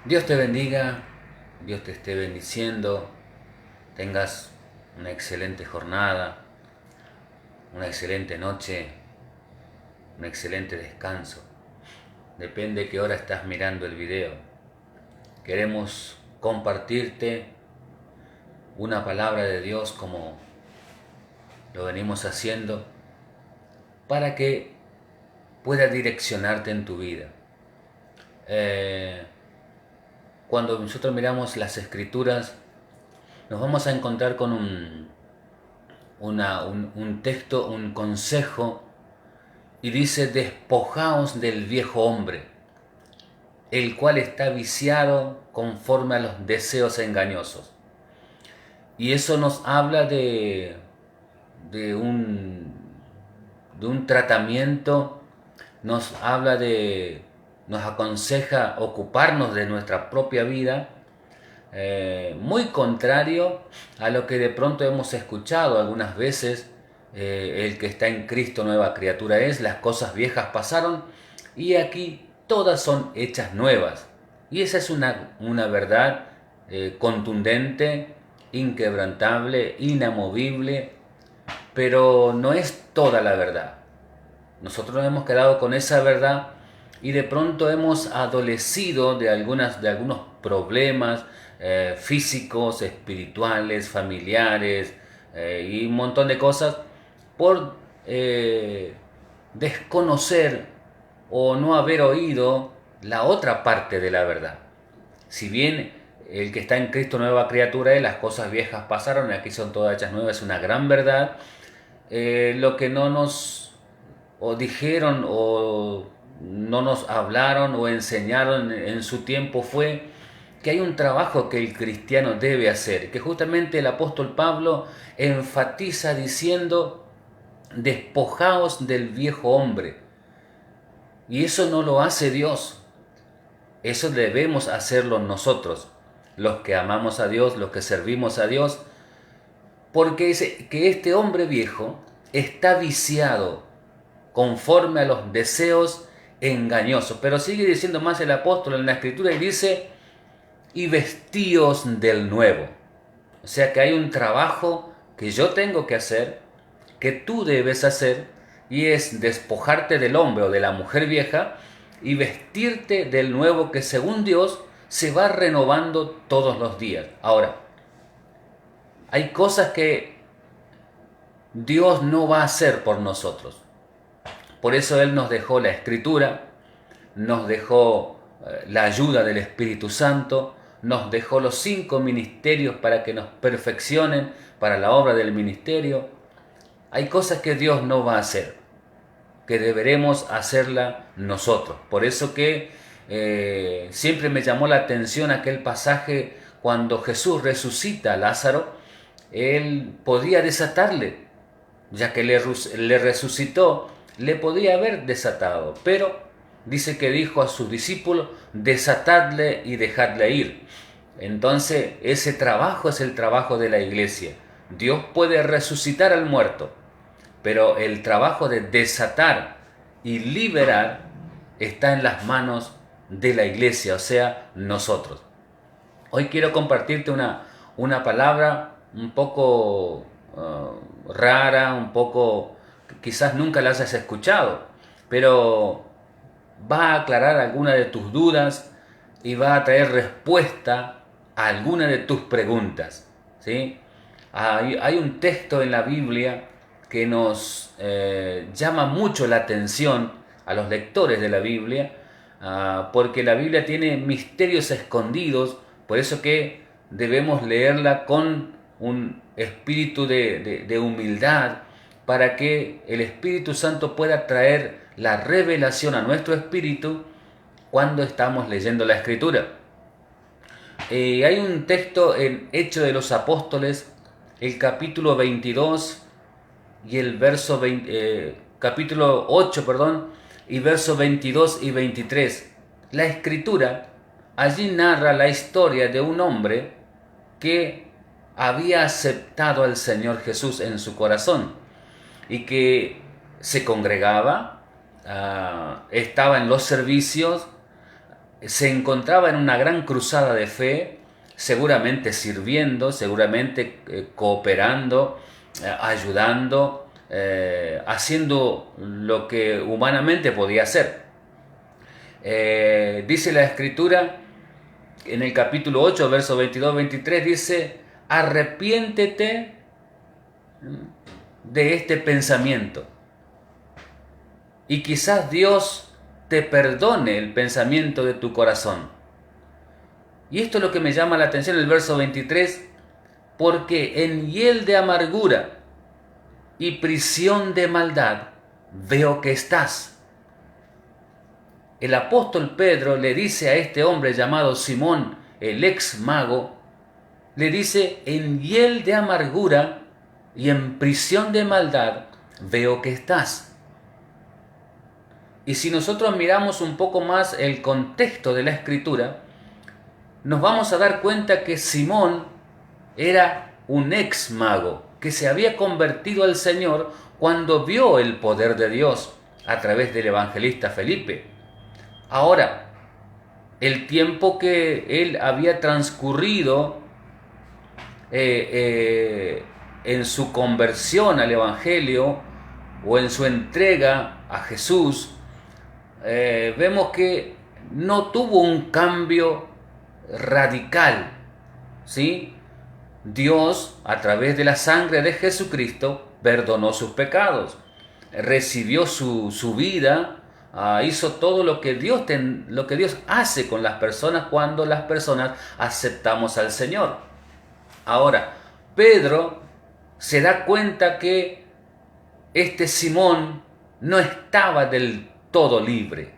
Dios te bendiga, Dios te esté bendiciendo, tengas una excelente jornada, una excelente noche, un excelente descanso. Depende de qué hora estás mirando el video. Queremos compartirte una palabra de Dios como lo venimos haciendo para que pueda direccionarte en tu vida. Cuando nosotros miramos las escrituras, nos vamos a encontrar con un texto, un consejo, y dice: despojaos del viejo hombre, el cual está viciado conforme a los deseos engañosos. Y eso nos habla de un, de un tratamiento, nos aconseja ocuparnos de nuestra propia vida, muy contrario a lo que de pronto hemos escuchado algunas veces. El que está en Cristo nueva criatura es, las cosas viejas pasaron y aquí todas son hechas nuevas. Y esa es una verdad contundente, inquebrantable, inamovible, pero no es toda la verdad. Nosotros nos hemos quedado con esa verdad y de pronto hemos adolecido de algunos problemas físicos, espirituales, familiares, y un montón de cosas por desconocer o no haber oído la otra parte de la verdad. Si bien el que está en Cristo nueva criatura es, las cosas viejas pasaron y aquí son todas hechas nuevas, es una gran verdad. Lo que no nos o dijeron o no nos hablaron o enseñaron en su tiempo fue que hay un trabajo que el cristiano debe hacer, que justamente el apóstol Pablo enfatiza diciendo: despojaos del viejo hombre. Y eso no lo hace Dios, eso debemos hacerlo nosotros, los que amamos a Dios, los que servimos a Dios, porque es que este hombre viejo está viciado conforme a los deseos engañosos. Pero sigue diciendo más el apóstol en la escritura y dice: y vestíos del nuevo. O sea que hay un trabajo que yo tengo que hacer, que tú debes hacer, y es despojarte del hombre o de la mujer vieja y vestirte del nuevo, que según Dios se va renovando todos los días. Ahora, hay cosas que Dios no va a hacer por nosotros. Por eso Él nos dejó la escritura, nos dejó la ayuda del Espíritu Santo, nos dejó los 5 ministerios para que nos perfeccionen para la obra del ministerio. Hay cosas que Dios no va a hacer, que deberemos hacerla nosotros. Por eso que siempre me llamó la atención aquel pasaje cuando Jesús resucita a Lázaro. Él podía desatarle, ya que le resucitó, le podía haber desatado, pero dice que dijo a sus discípulos: desatadle y dejadle ir. Entonces ese trabajo es el trabajo de la iglesia. Dios puede resucitar al muerto, pero el trabajo de desatar y liberar está en las manos de la iglesia, o sea, nosotros. Hoy quiero compartirte una palabra un poco rara, un poco, quizás nunca la hayas escuchado, pero va a aclarar alguna de tus dudas y va a traer respuesta a alguna de tus preguntas, ¿sí? Hay un texto en la Biblia que nos llama mucho la atención a los lectores de la Biblia, porque la Biblia tiene misterios escondidos. Por eso que debemos leerla con un espíritu de humildad, para que el Espíritu Santo pueda traer la revelación a nuestro espíritu cuando estamos leyendo la Escritura. Hay un texto en Hechos de los Apóstoles, el capítulo 22 y el verso 20, capítulo 8, perdón, y versos 22 y 23. La Escritura allí narra la historia de un hombre que había aceptado al Señor Jesús en su corazón y que se congregaba, estaba en los servicios, se encontraba en una gran cruzada de fe, seguramente sirviendo, seguramente cooperando, ayudando, haciendo lo que humanamente podía hacer. Dice la Escritura en el capítulo 8, versos 22-23, dice: arrepiéntete de este pensamiento y quizás Dios te perdone el pensamiento de tu corazón. Y esto es lo que me llama la atención, el verso 23, porque en hiel de amargura y prisión de maldad veo que estás. El apóstol Pedro le dice a este hombre llamado Simón, el ex mago, le dice: en hiel de amargura y en prisión de maldad veo que estás. Y si nosotros miramos un poco más el contexto de la Escritura, nos vamos a dar cuenta que Simón era un ex mago que se había convertido al Señor cuando vio el poder de Dios a través del evangelista Felipe. Ahora, el tiempo que él había transcurrido en su conversión al Evangelio o en su entrega a Jesús, vemos que no tuvo un cambio radical, ¿sí? Dios, a través de la sangre de Jesucristo, perdonó sus pecados, recibió su vida, hizo todo lo que Dios hace con las personas cuando las personas aceptamos al Señor. Ahora, Pedro se da cuenta que este Simón no estaba del todo libre.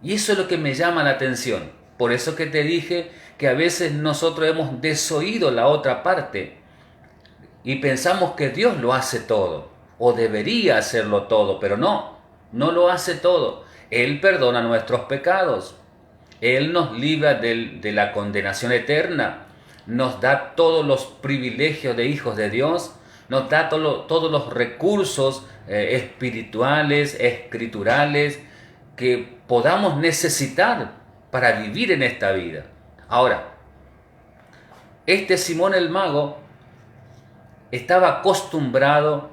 Y eso es lo que me llama la atención. Por eso que te dije que a veces nosotros hemos desoído la otra parte y pensamos que Dios lo hace todo o debería hacerlo todo, pero no lo hace todo. Él perdona nuestros pecados, Él nos libra de la condenación eterna, nos da todos los privilegios de hijos de Dios, nos da todos los recursos espirituales, escriturales que podamos necesitar para vivir en esta vida. Ahora, este Simón el mago estaba acostumbrado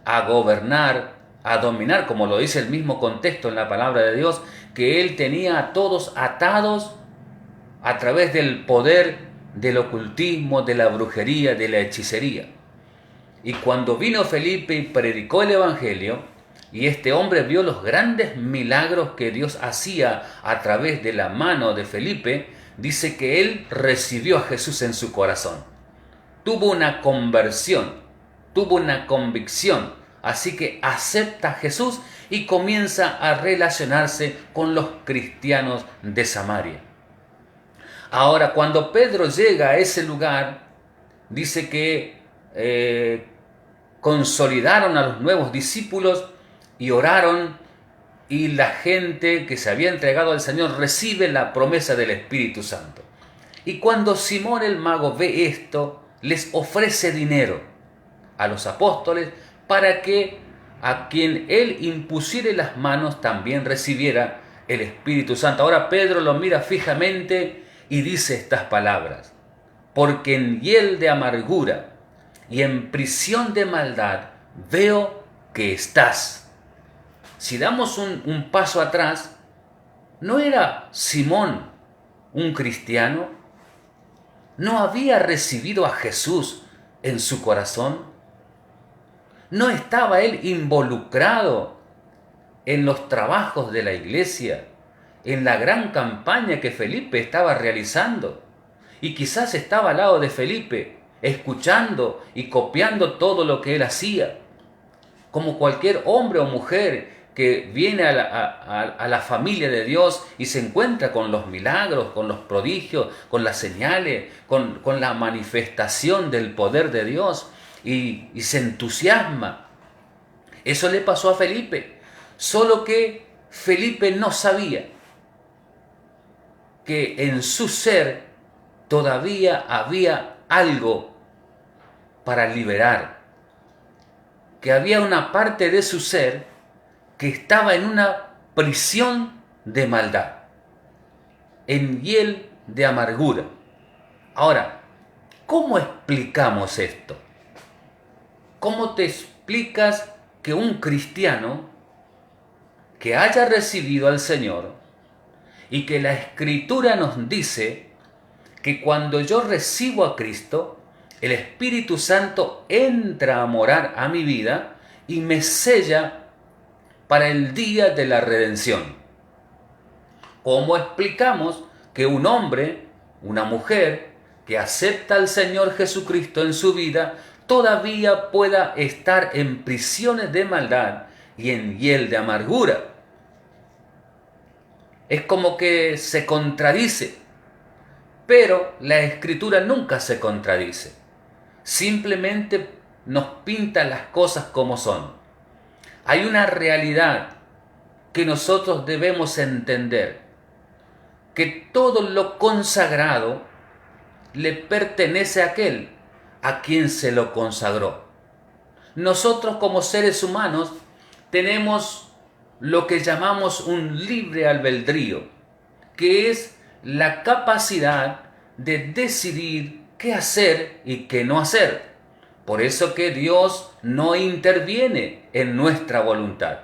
a gobernar, a dominar, como lo dice el mismo contexto en la palabra de Dios, que él tenía a todos atados a través del poder del ocultismo, de la brujería, de la hechicería. Y cuando vino Felipe y predicó el Evangelio, y este hombre vio los grandes milagros que Dios hacía a través de la mano de Felipe, dice que él recibió a Jesús en su corazón. Tuvo una conversión, tuvo una convicción, así que acepta a Jesús y comienza a relacionarse con los cristianos de Samaria. Ahora, cuando Pedro llega a ese lugar, dice que consolidaron a los nuevos discípulos y oraron, y la gente que se había entregado al Señor recibe la promesa del Espíritu Santo. Y cuando Simón el mago ve esto, les ofrece dinero a los apóstoles para que a quien él impusiere las manos también recibiera el Espíritu Santo. Ahora Pedro lo mira fijamente y dice estas palabras: porque en hiel de amargura y en prisión de maldad veo que estás. Si damos un paso atrás, ¿no era Simón un cristiano? ¿No había recibido a Jesús en su corazón? ¿No estaba él involucrado en los trabajos de la iglesia, en la gran campaña que Felipe estaba realizando? Y quizás estaba al lado de Felipe, escuchando y copiando todo lo que él hacía. Como cualquier hombre o mujer que viene a la familia de Dios y se encuentra con los milagros, con los prodigios, con las señales, con la manifestación del poder de Dios y se entusiasma. Eso le pasó a Felipe, solo que Felipe no sabía que en su ser todavía había algo para liberar, que había una parte de su ser que estaba en una prisión de maldad. en hiel de amargura. Ahora, ¿cómo explicamos esto? ¿Cómo te explicas que un cristiano que haya recibido al Señor y que la Escritura nos dice que cuando yo recibo a Cristo, el Espíritu Santo entra a morar a mi vida y me sella para el día de la redención? ¿Cómo explicamos que un hombre, una mujer que acepta al Señor Jesucristo en su vida, todavía pueda estar en prisiones de maldad y en hiel de amargura? Es como que se contradice, pero la Escritura nunca se contradice. Simplemente nos pinta las cosas como son. Hay una realidad que nosotros debemos entender, que todo lo consagrado le pertenece a aquel a quien se lo consagró. Nosotros como seres humanos tenemos lo que llamamos un libre albedrío, que es la capacidad de decidir qué hacer y qué no hacer. Por eso que Dios no interviene en nuestra voluntad,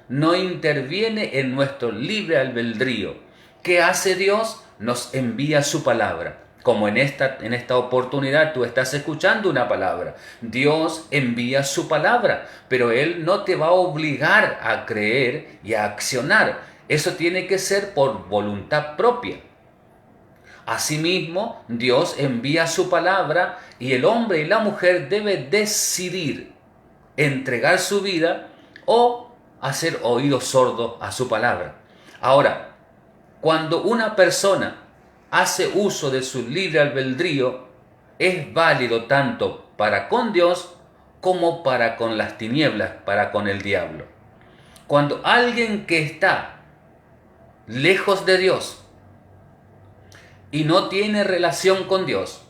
no interviene en nuestro libre albedrío. ¿Qué hace Dios? Nos envía su palabra. Como en esta oportunidad tú estás escuchando una palabra. Dios envía su palabra, pero Él no te va a obligar a creer y a accionar. Eso tiene que ser por voluntad propia. Asimismo, Dios envía su palabra y el hombre y la mujer deben decidir entregar su vida o hacer oídos sordos a su palabra. Ahora, cuando una persona hace uso de su libre albedrío, es válido tanto para con Dios como para con las tinieblas, para con el diablo. Cuando alguien que está lejos de Dios y no tiene relación con Dios,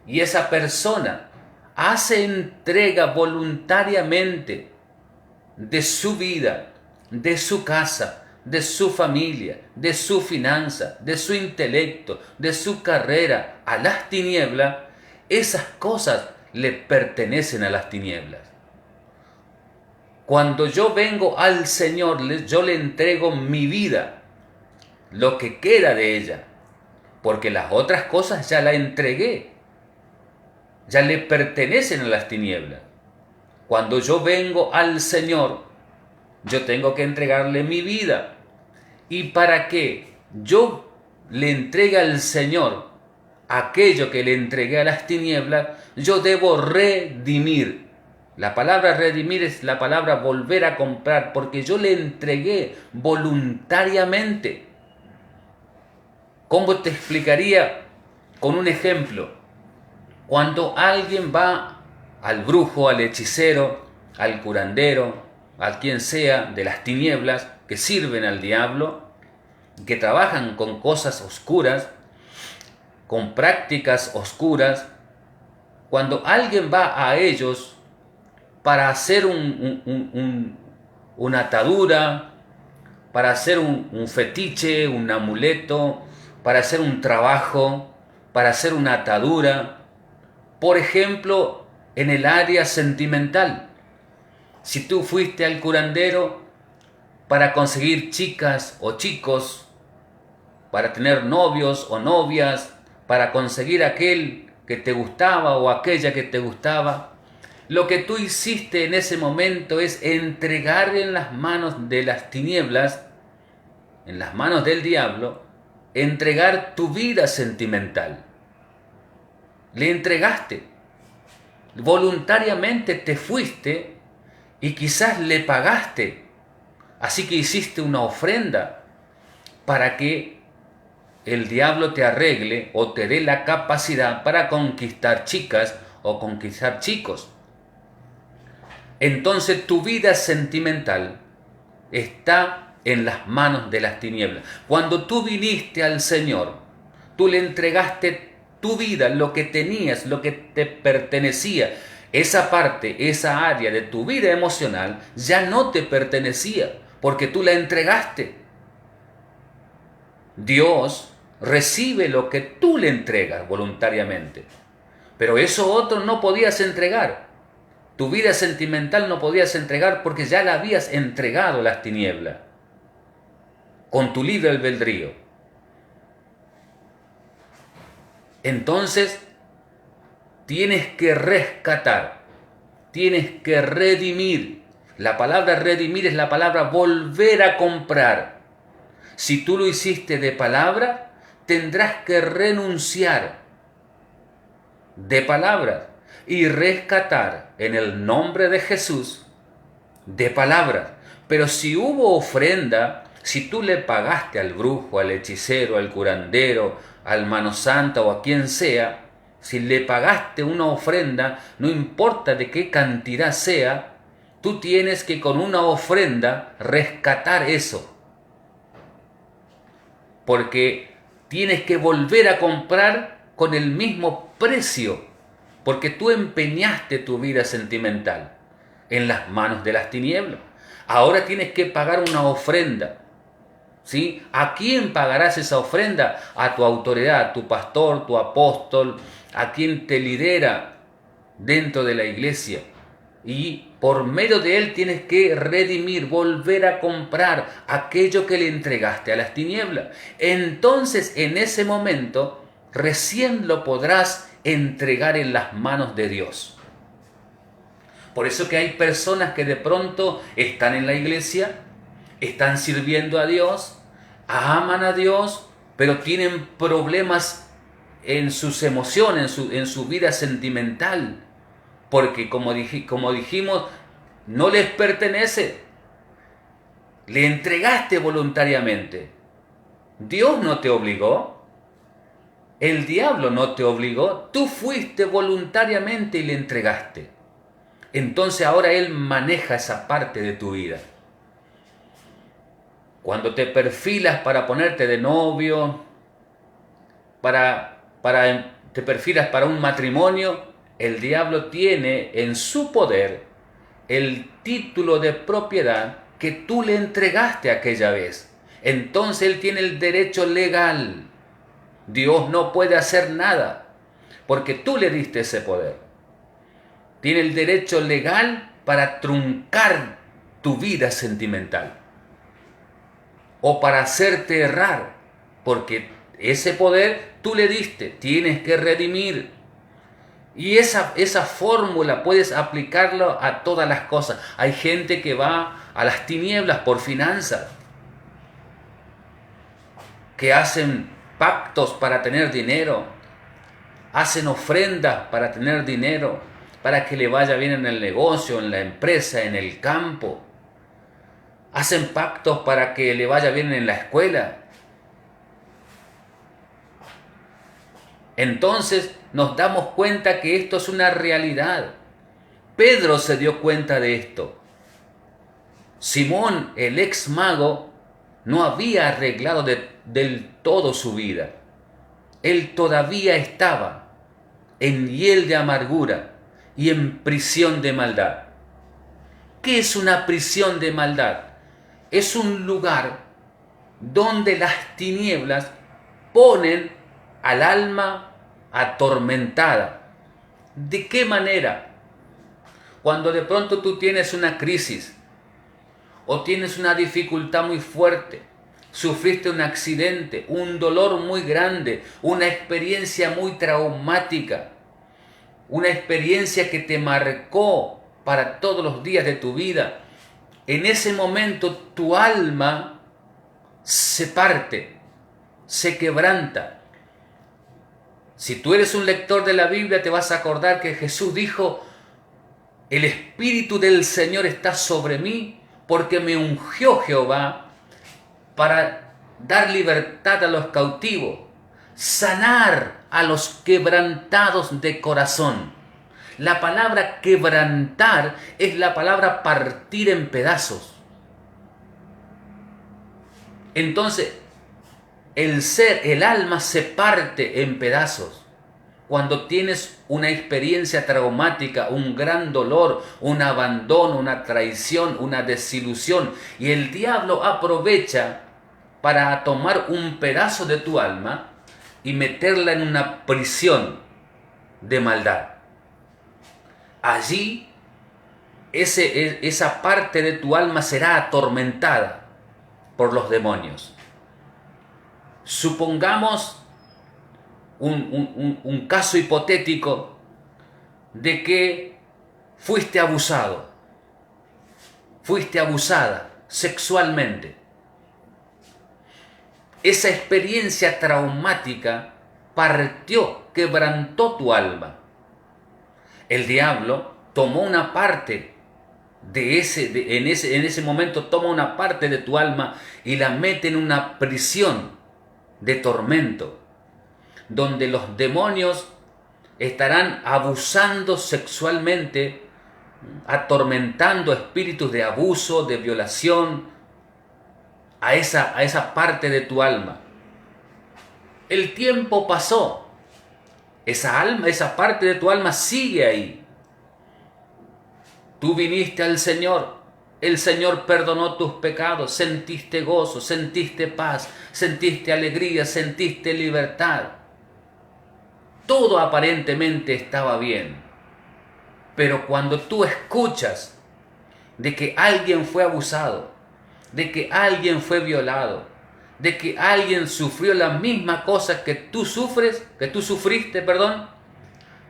y esa persona hace entrega voluntariamente de su vida, de su casa, de su familia, de su finanza, de su intelecto, de su carrera a las tinieblas, esas cosas le pertenecen a las tinieblas. Cuando yo vengo al Señor, yo le entrego mi vida, lo que queda de ella, porque las otras cosas ya las entregué, ya le pertenecen a las tinieblas. Cuando yo vengo al Señor, yo tengo que entregarle mi vida. Y para que yo le entregue al Señor aquello que le entregué a las tinieblas, yo debo redimir. La palabra redimir es la palabra volver a comprar, porque yo le entregué voluntariamente. ¿Cómo te explicaría con un ejemplo? Cuando alguien va al brujo, al hechicero, al curandero, a quien sea de las tinieblas, que sirven al diablo, que trabajan con cosas oscuras, con prácticas oscuras, cuando alguien va a ellos para hacer una atadura, para hacer un fetiche, un amuleto, para hacer un trabajo, para hacer una atadura, por ejemplo, en el área sentimental. Si tú fuiste al curandero para conseguir chicas o chicos, para tener novios o novias, para conseguir aquel que te gustaba o aquella que te gustaba, lo que tú hiciste en ese momento es entregar en las manos de las tinieblas, en las manos del diablo, entregar tu vida sentimental. Le entregaste. Voluntariamente te fuiste y quizás le pagaste. Así que hiciste una ofrenda para que el diablo te arregle o te dé la capacidad para conquistar chicas o conquistar chicos. Entonces tu vida sentimental está en las manos de las tinieblas. Cuando tú viniste al Señor, tú le entregaste tu vida, lo que tenías, lo que te pertenecía. Esa parte, esa área de tu vida emocional ya no te pertenecía porque tú la entregaste. Dios recibe lo que tú le entregas voluntariamente. Pero eso otro no podías entregar. Tu vida sentimental no podías entregar porque ya la habías entregado a las tinieblas, con tu libre albedrío. Entonces, tienes que rescatar, tienes que redimir. La palabra redimir es la palabra volver a comprar. Si tú lo hiciste de palabra, tendrás que renunciar de palabras y rescatar en el nombre de Jesús de palabras. Pero si hubo ofrenda, si tú le pagaste al brujo, al hechicero, al curandero, al mano santa o a quien sea, si le pagaste una ofrenda, no importa de qué cantidad sea, tú tienes que con una ofrenda rescatar eso. Porque tienes que volver a comprar con el mismo precio, porque tú empeñaste tu vida sentimental en las manos de las tinieblas. Ahora tienes que pagar una ofrenda. ¿Sí? ¿A quién pagarás esa ofrenda? A tu autoridad, a tu pastor, tu apóstol, a quien te lidera dentro de la iglesia. Y por medio de él tienes que redimir, volver a comprar aquello que le entregaste a las tinieblas. Entonces, en ese momento, recién lo podrás entregar en las manos de Dios. Por eso que hay personas que de pronto están en la iglesia, están sirviendo a Dios, aman a Dios, pero tienen problemas en sus emociones, en su vida sentimental, porque como dijimos, no les pertenece. Le entregaste voluntariamente. Dios no te obligó. El diablo no te obligó. Tú fuiste voluntariamente y le entregaste. Entonces ahora él maneja esa parte de tu vida. Cuando te perfilas para ponerte de novio, te perfilas para un matrimonio, el diablo tiene en su poder el título de propiedad que tú le entregaste aquella vez. Entonces él tiene el derecho legal. Dios no puede hacer nada porque tú le diste ese poder. Tiene el derecho legal para truncar tu vida sentimental o para hacerte errar, porque ese poder tú le diste. Tienes que redimir. Y esa fórmula puedes aplicarlo a todas las cosas. Hay gente que va a las tinieblas por finanzas, que hacen pactos para tener dinero, hacen ofrendas para tener dinero, para que le vaya bien en el negocio, en la empresa, en el campo. Hacen pactos para que le vaya bien en la escuela. Entonces nos damos cuenta que esto es una realidad. Pedro se dio cuenta de esto. Simón, el ex mago, no había arreglado del todo su vida. Él todavía estaba en hiel de amargura y en prisión de maldad. ¿Qué es una prisión de maldad? Es un lugar donde las tinieblas ponen al alma atormentada. ¿De qué manera? Cuando de pronto tú tienes una crisis o tienes una dificultad muy fuerte, sufriste un accidente, un dolor muy grande, una experiencia muy traumática, una experiencia que te marcó para todos los días de tu vida. En ese momento tu alma se parte, se quebranta. Si tú eres un lector de la Biblia, te vas a acordar que Jesús dijo: el Espíritu del Señor está sobre mí porque me ungió Jehová para dar libertad a los cautivos, sanar a los quebrantados de corazón. La palabra quebrantar es la palabra partir en pedazos. Entonces, el alma se parte en pedazos cuando tienes una experiencia traumática, un gran dolor, un abandono, una traición, una desilusión. Y el diablo aprovecha para tomar un pedazo de tu alma y meterla en una prisión de maldad. Allí esa parte de tu alma será atormentada por los demonios. Supongamos un caso hipotético de que fuiste abusado, fuiste abusada sexualmente. Esa experiencia traumática partió, quebrantó tu alma. El diablo tomó una parte en ese momento toma una parte de tu alma y la mete en una prisión de tormento, donde los demonios estarán abusando sexualmente, atormentando espíritus de abuso, de violación, a esa parte de tu alma. El tiempo pasó. Esa parte de tu alma sigue ahí. Tú viniste al Señor. El Señor perdonó tus pecados. Sentiste gozo, sentiste paz, sentiste alegría, sentiste libertad. Todo aparentemente estaba bien. Pero cuando tú escuchas de que alguien fue abusado, de que alguien fue violado, de que alguien sufrió la misma cosa que tú sufriste,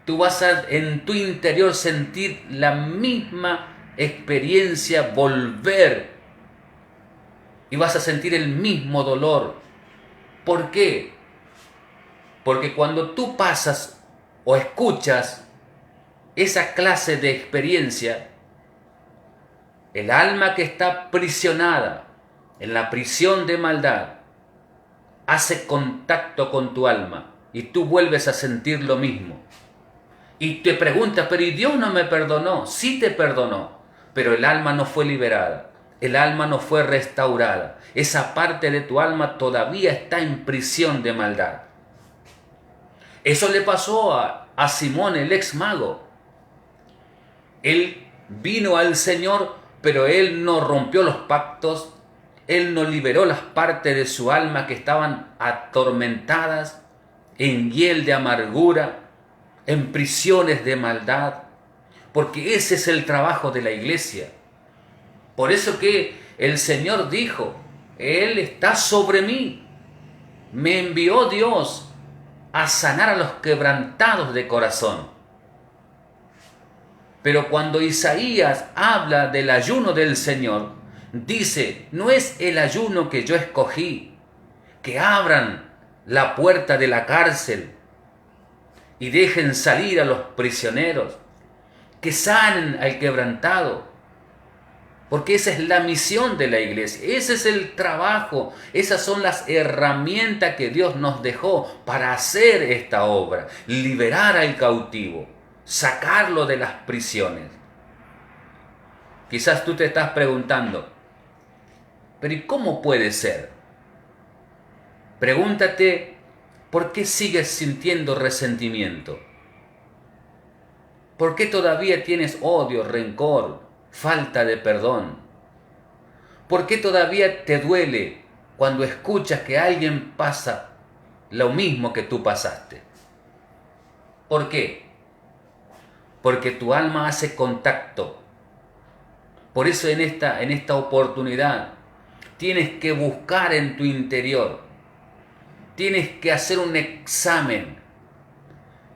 tú vas a en tu interior sentir la misma experiencia volver y vas a sentir el mismo dolor. ¿Por qué? Porque cuando tú pasas o escuchas esa clase de experiencia, el alma que está aprisionada en la prisión de maldad hace contacto con tu alma y tú vuelves a sentir lo mismo. Y te preguntas, pero ¿y Dios no me perdonó? Sí te perdonó, pero el alma no fue liberada, el alma no fue restaurada. Esa parte de tu alma todavía está en prisión de maldad. Eso le pasó a Simón, el ex mago. Él vino al Señor, pero él no rompió los pactos, él no liberó las partes de su alma que estaban atormentadas, en hiel de amargura, en prisiones de maldad, porque ese es el trabajo de la iglesia. Por eso que el Señor dijo, Él está sobre mí, me envió Dios a sanar a los quebrantados de corazón. Pero cuando Isaías habla del ayuno del Señor, dice, no es el ayuno que yo escogí, que abran la puerta de la cárcel y dejen salir a los prisioneros, que sanen al quebrantado, porque esa es la misión de la iglesia, ese es el trabajo, esas son las herramientas que Dios nos dejó para hacer esta obra, liberar al cautivo, sacarlo de las prisiones. Quizás tú te estás preguntando, pero ¿y cómo puede ser? Pregúntate, ¿por qué sigues sintiendo resentimiento? ¿Por qué todavía tienes odio, rencor, falta de perdón? ¿Por qué todavía te duele cuando escuchas que alguien pasa lo mismo que tú pasaste? ¿Por qué? Porque tu alma hace contacto. Por eso en esta oportunidad tienes que buscar en tu interior. Tienes que hacer un examen.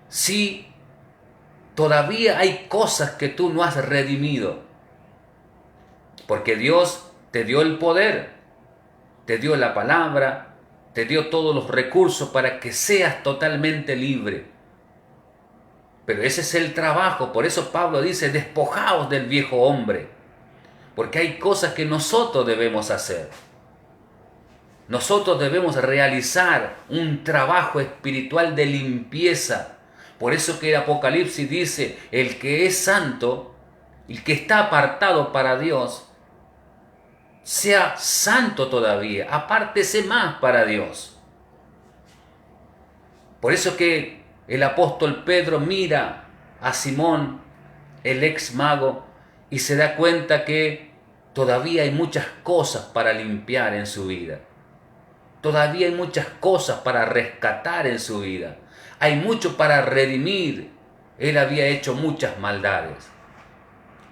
Si todavía hay cosas que tú no has redimido. Porque Dios te dio el poder, te dio la palabra, te dio todos los recursos para que seas totalmente libre. Pero ese es el trabajo, por eso Pablo dice, despojaos del viejo hombre. Porque hay cosas que nosotros debemos hacer. Nosotros debemos realizar un trabajo espiritual de limpieza. Por eso que el Apocalipsis dice, el que es santo, el que está apartado para Dios, sea santo todavía, apártese más para Dios. Por eso que el apóstol Pedro mira a Simón, el ex mago, y se da cuenta que todavía hay muchas cosas para limpiar en su vida. Todavía hay muchas cosas para rescatar en su vida. Hay mucho para redimir. Él había hecho muchas maldades.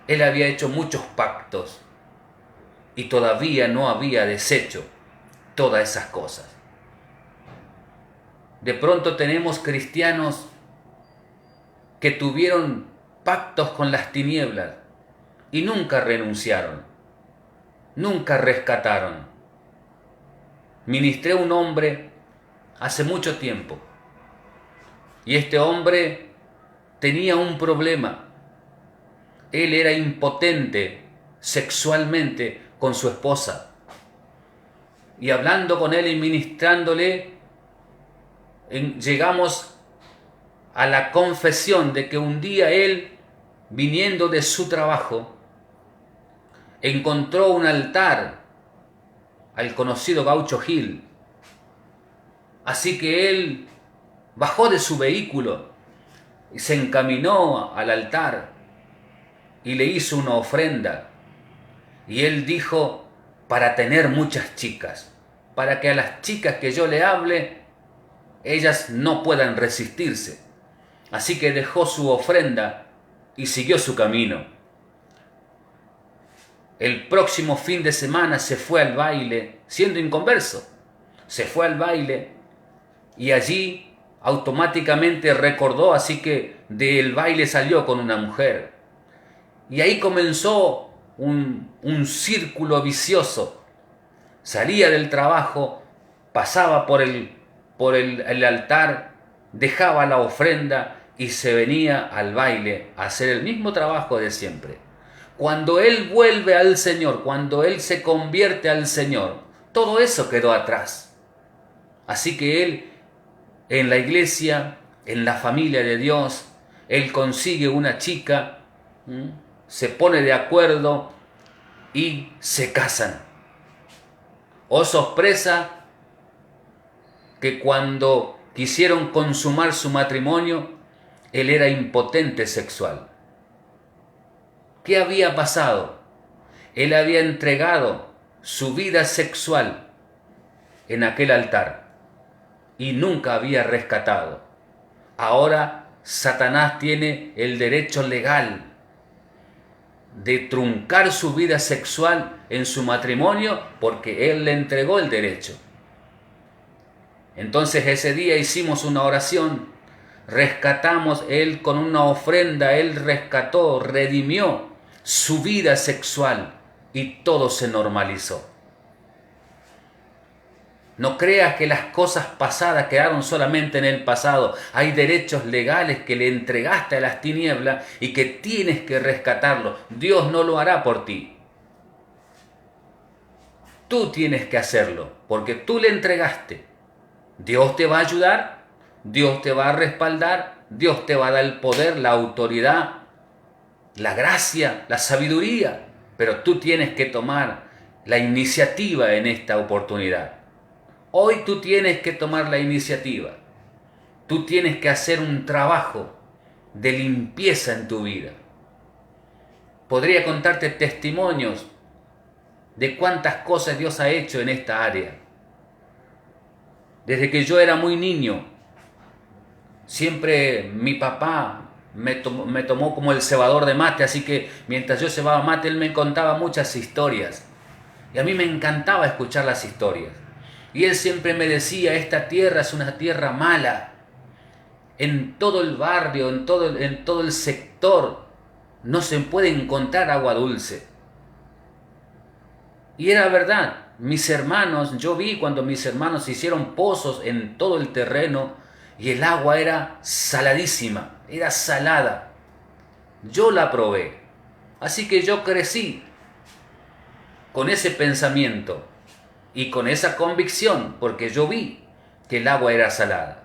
Él había hecho muchos pactos. Y todavía no había deshecho todas esas cosas. De pronto tenemos cristianos que tuvieron pactos con las tinieblas y nunca renunciaron, nunca rescataron. Ministré a un hombre hace mucho tiempo y este hombre tenía un problema. Él era impotente sexualmente con su esposa. Y hablando con él y ministrándole, llegamos a la confesión de que un día él, viniendo de su trabajo, encontró un altar al conocido Gaucho Gil. Así que él bajó de su vehículo y se encaminó al altar y le hizo una ofrenda. Y él dijo, para tener muchas chicas, para que a las chicas que yo le hable, ellas no puedan resistirse. Así que dejó su ofrenda y siguió su camino. El próximo fin de semana se fue al baile, siendo inconverso. Se fue al baile y allí automáticamente recordó, así que del baile salió con una mujer. Y ahí comenzó un círculo vicioso. Salía del trabajo, pasaba por el altar, dejaba la ofrenda y se venía al baile a hacer el mismo trabajo de siempre. Cuando él vuelve al Señor, cuando él se convierte al Señor, todo eso quedó atrás. Así que él, en la iglesia, en la familia de Dios, él consigue una chica, se pone de acuerdo y se casan. Oh sorpresa, que cuando quisieron consumar su matrimonio, él era impotente sexual. ¿Qué había pasado? Él había entregado su vida sexual en aquel altar y nunca había rescatado. Ahora Satanás tiene el derecho legal de truncar su vida sexual en su matrimonio porque él le entregó el derecho. Entonces ese día hicimos una oración, rescatamos, él con una ofrenda, él rescató, redimió su vida sexual y todo se normalizó. No creas que las cosas pasadas quedaron solamente en el pasado. Hay derechos legales que le entregaste a las tinieblas y que tienes que rescatarlos. Dios no lo hará por ti. Tú tienes que hacerlo porque tú le entregaste. Dios te va a ayudar, Dios te va a respaldar, Dios te va a dar el poder, la autoridad, la gracia, la sabiduría. Pero tú tienes que tomar la iniciativa en esta oportunidad. Hoy tú tienes que tomar la iniciativa. Tú tienes que hacer un trabajo de limpieza en tu vida. Podría contarte testimonios de cuántas cosas Dios ha hecho en esta área. Desde que yo era muy niño, siempre mi papá me tomó como el cebador de mate, así que mientras yo cebaba mate, él me contaba muchas historias. Y a mí me encantaba escuchar las historias. Y él siempre me decía, esta tierra es una tierra mala. En todo el barrio, en todo el sector, no se puede encontrar agua dulce. Y era verdad. Mis hermanos, yo vi cuando mis hermanos hicieron pozos en todo el terreno y el agua era saladísima, era salada. Yo la probé. Así que yo crecí con ese pensamiento y con esa convicción, porque yo vi que el agua era salada.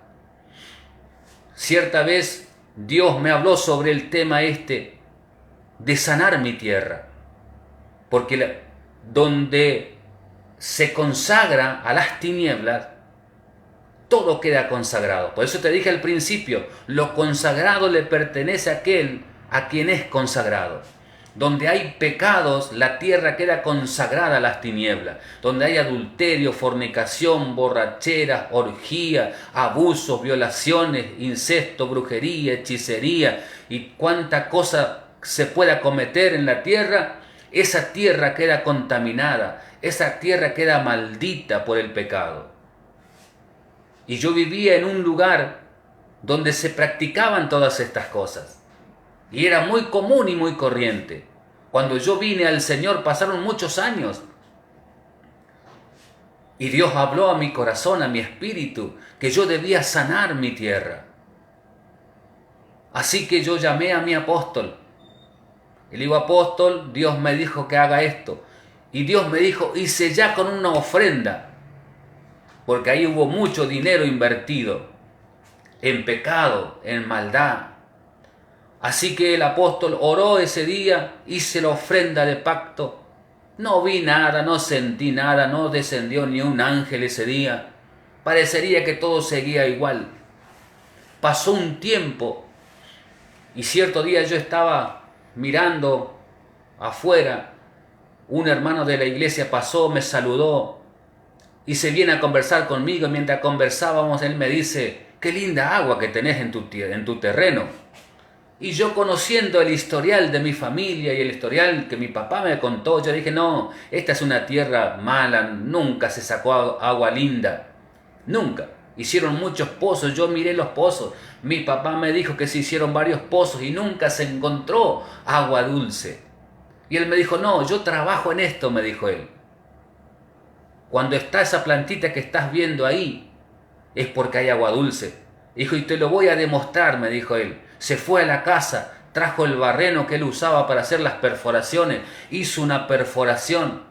Cierta vez Dios me habló sobre el tema de sanar mi tierra, porque donde se consagra a las tinieblas, todo queda consagrado. Por eso te dije al principio, lo consagrado le pertenece a aquel a quien es consagrado. Donde hay pecados, la tierra queda consagrada a las tinieblas. Donde hay adulterio, fornicación, borrachera, orgía, abusos, violaciones, incesto, brujería, hechicería y cuánta cosa se pueda cometer en la tierra, esa tierra queda contaminada, esa tierra queda maldita por el pecado. Y yo vivía en un lugar donde se practicaban todas estas cosas. Y era muy común y muy corriente. Cuando yo vine al Señor pasaron muchos años. Y Dios habló a mi corazón, a mi espíritu, que yo debía sanar mi tierra. Así que yo llamé a mi apóstol. Y le digo, apóstol, Dios me dijo que haga esto. Y Dios me dijo, hice ya con una ofrenda. Porque ahí hubo mucho dinero invertido en pecado, en maldad. Así que el apóstol oró ese día, hice la ofrenda de pacto. No vi nada, no sentí nada, no descendió ni un ángel ese día. Parecería que todo seguía igual. Pasó un tiempo y cierto día yo estaba mirando afuera. Un hermano de la iglesia pasó, me saludó y se viene a conversar conmigo. Mientras conversábamos, él me dice, qué linda agua que tenés en tu terreno. Y yo, conociendo el historial de mi familia y el historial que mi papá me contó, yo dije, no, esta es una tierra mala, nunca se sacó agua linda, nunca. Hicieron muchos pozos, yo miré los pozos, mi papá me dijo que se hicieron varios pozos y nunca se encontró agua dulce. Y él me dijo, no, yo trabajo en esto, me dijo él. Cuando está esa plantita que estás viendo ahí, es porque hay agua dulce. Dijo, y te lo voy a demostrar, me dijo él. Se fue a la casa, trajo el barreno que él usaba para hacer las perforaciones, hizo una perforación,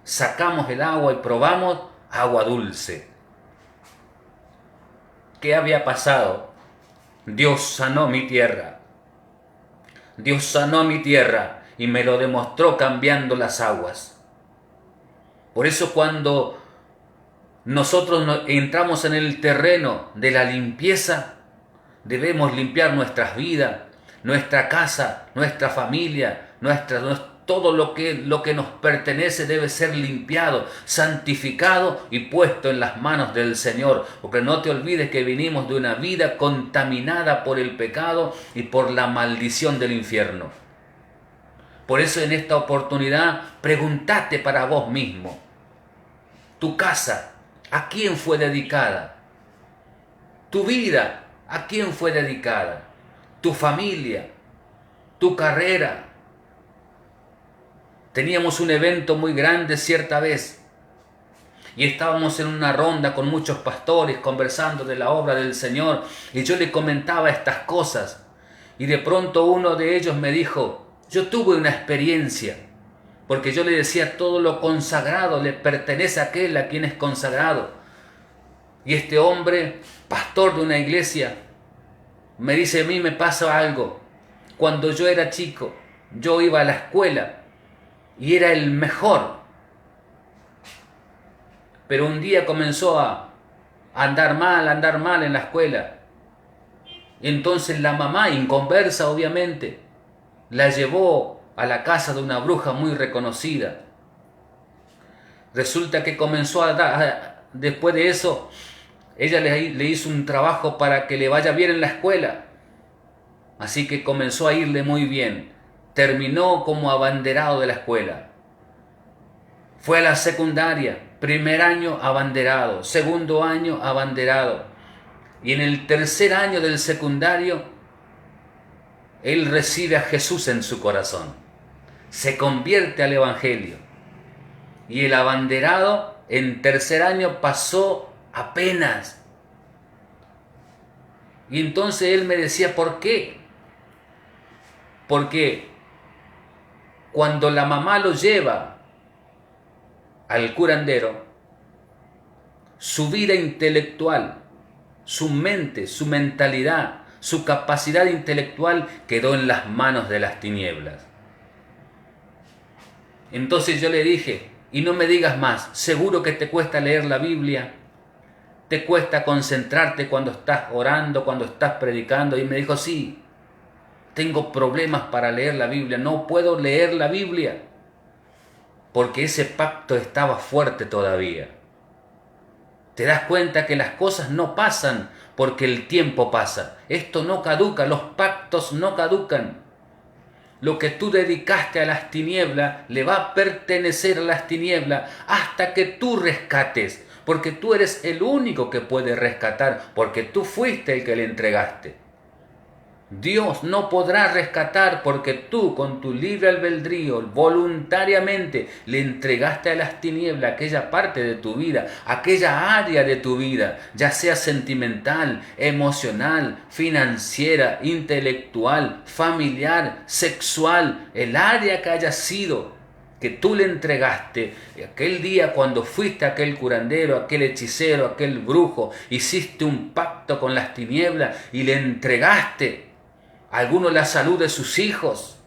sacamos el agua y probamos agua dulce. ¿Qué había pasado? Dios sanó mi tierra. Dios sanó mi tierra y me lo demostró cambiando las aguas. Por eso cuando nosotros entramos en el terreno de la limpieza, debemos limpiar nuestras vidas, nuestra casa, nuestra familia, todo lo que nos pertenece debe ser limpiado, santificado y puesto en las manos del Señor. Porque no te olvides que vinimos de una vida contaminada por el pecado y por la maldición del infierno. Por eso en esta oportunidad, pregúntate para vos mismo, tu casa, ¿a quién fue dedicada? Tu vida, ¿a quién fue dedicada? Tu familia, tu carrera. Teníamos un evento muy grande cierta vez y estábamos en una ronda con muchos pastores conversando de la obra del Señor y yo le comentaba estas cosas y de pronto uno de ellos me dijo, yo tuve una experiencia, porque yo le decía, todo lo consagrado le pertenece a aquel a quien es consagrado. Y este hombre, pastor de una iglesia, me dice, a mí me pasa algo. Cuando yo era chico, yo iba a la escuela y era el mejor. Pero un día comenzó a andar mal en la escuela. Entonces la mamá, inconversa obviamente, la llevó a la casa de una bruja muy reconocida. Resulta que comenzó después de eso, ella le hizo un trabajo para que le vaya bien en la escuela. Así que comenzó a irle muy bien. Terminó como abanderado de la escuela. Fue a la secundaria. Primer año abanderado. Segundo año abanderado. Y en el tercer año del secundario, él recibe a Jesús en su corazón. Se convierte al Evangelio. Y el abanderado en tercer año pasó apenas. Y entonces él me decía, ¿por qué? Porque cuando la mamá lo lleva al curandero, su vida intelectual, su mente, su mentalidad, su capacidad intelectual quedó en las manos de las tinieblas. Entonces yo le dije, y no me digas más, seguro que te cuesta leer la Biblia, te cuesta concentrarte cuando estás orando, cuando estás predicando. Y me dijo, sí, tengo problemas para leer la Biblia, no puedo leer la Biblia, porque ese pacto estaba fuerte todavía. Te das cuenta que las cosas no pasan porque el tiempo pasa. Esto no caduca, los pactos no caducan. Lo que tú dedicaste a las tinieblas le va a pertenecer a las tinieblas hasta que tú rescates, porque tú eres el único que puede rescatar, porque tú fuiste el que le entregaste. Dios no podrá rescatar porque tú con tu libre albedrío voluntariamente le entregaste a las tinieblas aquella parte de tu vida, aquella área de tu vida, ya sea sentimental, emocional, financiera, intelectual, familiar, sexual, el área que haya sido que tú le entregaste. Aquel día cuando fuiste aquel curandero, aquel hechicero, aquel brujo, hiciste un pacto con las tinieblas y le entregaste a alguno la salud de sus hijos.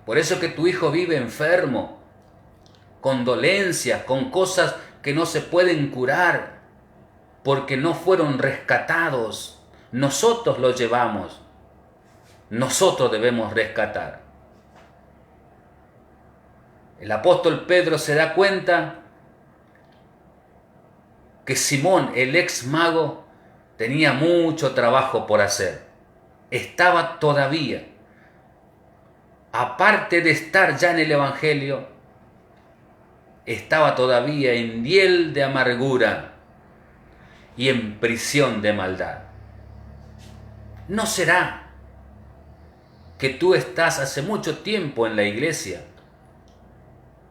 Por eso que tu hijo vive enfermo, con dolencias, con cosas que no se pueden curar, porque no fueron rescatados. Nosotros los llevamos, nosotros debemos rescatar. El apóstol Pedro se da cuenta que Simón, el ex mago, tenía mucho trabajo por hacer. Estaba todavía, aparte de estar ya en el Evangelio, estaba todavía en hiel de amargura y en prisión de maldad. ¿No será que tú estás hace mucho tiempo en la iglesia,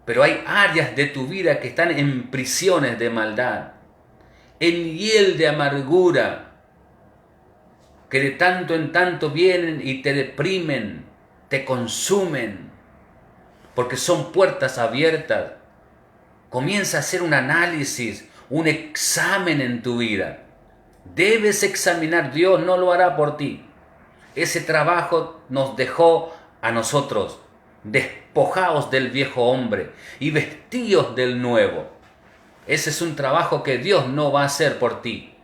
pero hay áreas de tu vida que están en prisiones de maldad, en hiel de amargura, que de tanto en tanto vienen y te deprimen, te consumen, porque son puertas abiertas? Comienza a hacer un análisis, un examen en tu vida. Debes examinar, Dios no lo hará por ti. Ese trabajo nos dejó a nosotros. Despojaos del viejo hombre y vestíos del nuevo. Ese es un trabajo que Dios no va a hacer por ti.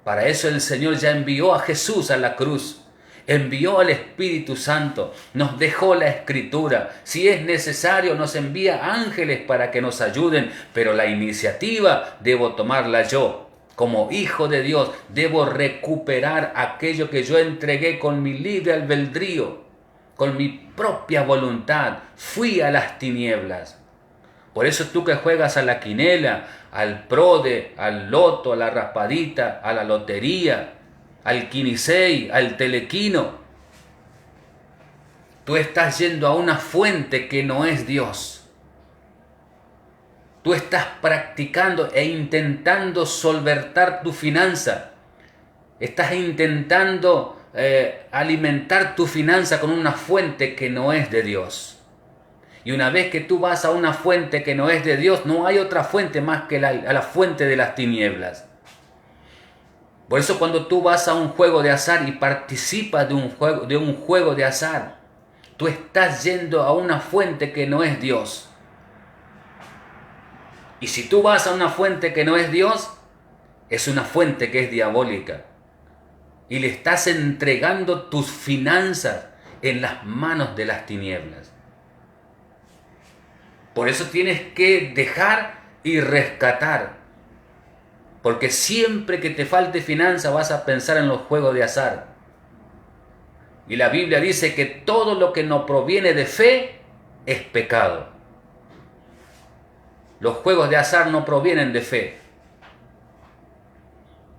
Para eso el Señor ya envió a Jesús a la cruz, envió al Espíritu Santo, nos dejó la Escritura. Si es necesario, nos envía ángeles para que nos ayuden, pero la iniciativa debo tomarla yo. Como hijo de Dios, debo recuperar aquello que yo entregué con mi libre albedrío, con mi propia voluntad. Fui a las tinieblas. Por eso tú que juegas a la quinela, al prode, al loto, a la raspadita, a la lotería, al quinisei, al telequino, tú estás yendo a una fuente que no es Dios. Tú estás practicando e intentando solventar tu finanza. Estás intentando alimentar tu finanza con una fuente que no es de Dios. Y una vez que tú vas a una fuente que no es de Dios, no hay otra fuente más que a la fuente de las tinieblas. Por eso cuando tú vas a un juego de azar y participas de un juego de azar, tú estás yendo a una fuente que no es Dios. Y si tú vas a una fuente que no es Dios, es una fuente que es diabólica. Y le estás entregando tus finanzas en las manos de las tinieblas. Por eso tienes que dejar y rescatar. Porque siempre que te falte finanza vas a pensar en los juegos de azar. Y la Biblia dice que todo lo que no proviene de fe es pecado. Los juegos de azar no provienen de fe.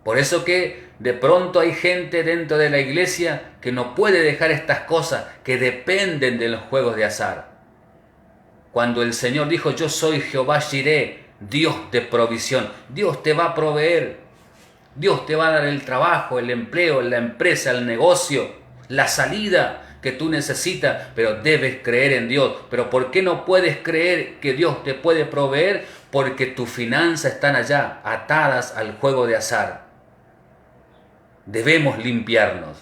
Por eso que de pronto hay gente dentro de la iglesia que no puede dejar estas cosas, que dependen de los juegos de azar. Cuando el Señor dijo, yo soy Jehová Jireh, Dios de provisión. Dios te va a proveer. Dios te va a dar el trabajo, el empleo, la empresa, el negocio, la salida que tú necesitas, pero debes creer en Dios. Pero ¿por qué no puedes creer que Dios te puede proveer? Porque tus finanzas están allá, atadas al juego de azar. Debemos limpiarnos.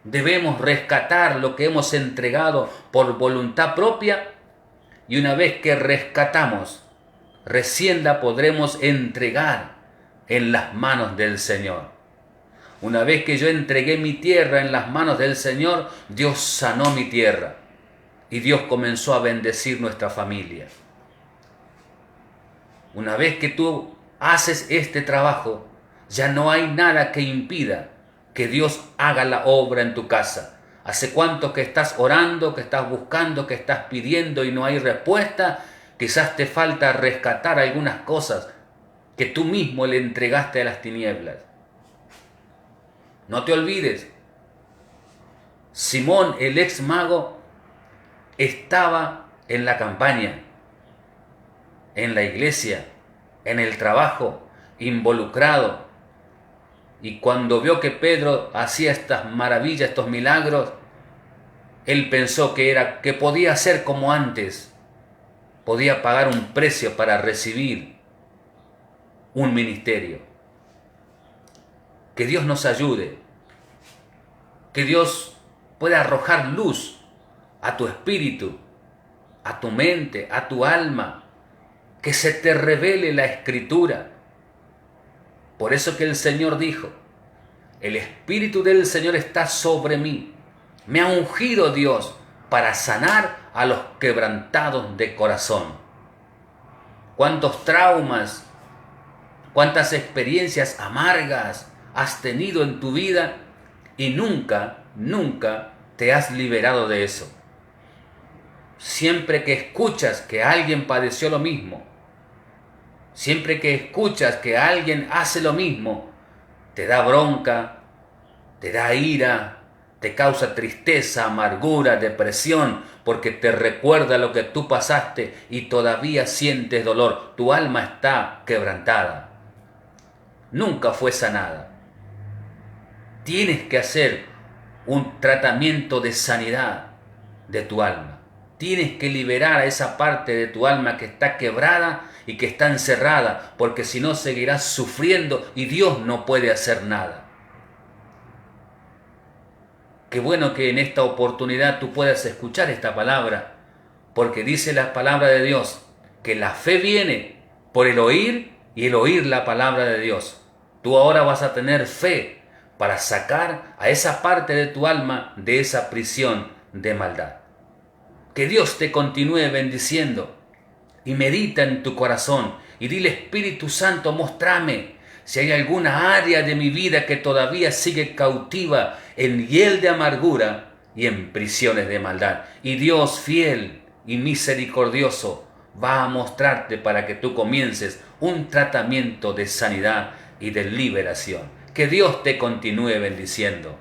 Debemos rescatar lo que hemos entregado por voluntad propia. Y una vez que rescatamos, recién la podremos entregar en las manos del Señor. Una vez que yo entregué mi tierra en las manos del Señor, Dios sanó mi tierra y Dios comenzó a bendecir nuestra familia. Una vez que tú haces este trabajo, ya no hay nada que impida que Dios haga la obra en tu casa. ¿Hace cuánto que estás orando, que estás buscando, que estás pidiendo y no hay respuesta? Quizás te falta rescatar algunas cosas que tú mismo le entregaste a las tinieblas. No te olvides, Simón, el ex mago, estaba en la campaña, en la iglesia, en el trabajo, involucrado. Y cuando vio que Pedro hacía estas maravillas, estos milagros, él pensó que podía ser como antes, podía pagar un precio para recibir un ministerio. Que Dios nos ayude, que Dios pueda arrojar luz a tu espíritu, a tu mente, a tu alma, que se te revele la Escritura. Por eso que el Señor dijo, el Espíritu del Señor está sobre mí, me ha ungido Dios para sanar a los quebrantados de corazón. ¿Cuántos traumas, cuántas experiencias amargas has tenido en tu vida y nunca te has liberado de eso? Siempre que escuchas que alguien padeció lo mismo, siempre que escuchas que alguien hace lo mismo, te da bronca, te da ira, te causa tristeza, amargura, depresión, porque te recuerda lo que tú pasaste y todavía sientes dolor. Tu alma está quebrantada. Nunca fue sanada. Tienes que hacer un tratamiento de sanidad de tu alma. Tienes que liberar a esa parte de tu alma que está quebrada y que está encerrada, porque si no seguirás sufriendo y Dios no puede hacer nada. Qué bueno que en esta oportunidad tú puedas escuchar esta palabra, porque dice la palabra de Dios que la fe viene por el oír y el oír la palabra de Dios. Tú ahora vas a tener fe para sacar a esa parte de tu alma de esa prisión de maldad. Que Dios te continúe bendiciendo y medita en tu corazón y dile: Espíritu Santo, móstrame si hay alguna área de mi vida que todavía sigue cautiva en hiel de amargura y en prisiones de maldad. Y Dios fiel y misericordioso va a mostrarte para que tú comiences un tratamiento de sanidad y de liberación. Que Dios te continúe bendiciendo.